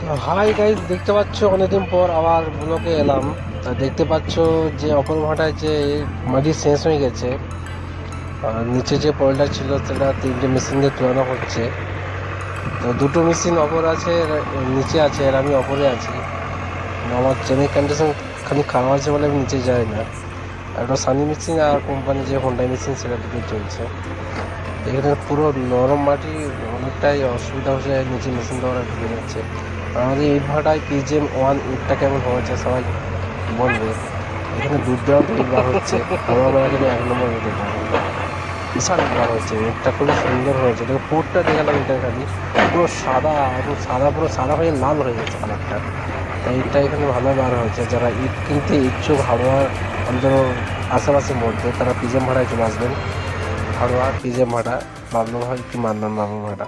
Hi guys, দেখতে পাচ্ছ অনেকদিন পর আবার ব্লগে এলাম। তা দেখতে পাচ্ছ যে অপর ভাটায় যে মাটি শেষ হয়ে গেছে। আর নিচে যে পয়েলটা ছিল সেটা 3টে মেশিন দিয়ে তুলানো হচ্ছে। তো দুটো মেশিন অপর আছে, নিচে আছে, আর আমি অপরে আছি। আমার ট্রেনের কন্ডিশন খালি খারাপ আছে বলে আমি নিচে যাই না। আর একটা সানি মেশিন আর কোম্পানি যে হোন্ডা মেশিন সেটা দুটো চলছে। এখানে পুরো নরম মাটি, অনেকটাই অসুবিধা হচ্ছে, নিচে মেশিন দ্বারা ঢুকে যাচ্ছে। আর আমাদের এই ভাটায় PGM-1 ইটটা কেমন হয়েছে সবাই বলবে। এখানে দুর্দান্ত ইট বার হচ্ছে, আমার কিন্তু 1 নম্বর ইট এটা। বিশাল ইট বার হচ্ছে, ইটটা খুবই সুন্দর হয়েছে। দেখো পোটটা দেখালাম, ইটের খালি পুরো সাদা, একদম সাদা, পুরো সাদা হয়ে লাল হয়ে গেছে কালারটা। তাই ইটটা এখানে ভালো বার হয়েছে। যারা ইট কিনতে ইচ্ছুক হাওড়ার অন্তর আশেপাশের মধ্যে, তারা PGM ভাড়ায় চলে আসবেন। হাওড়া PGM ভাড়া, বাবলু ভাই কি মান্নান বাবু ভাড়া।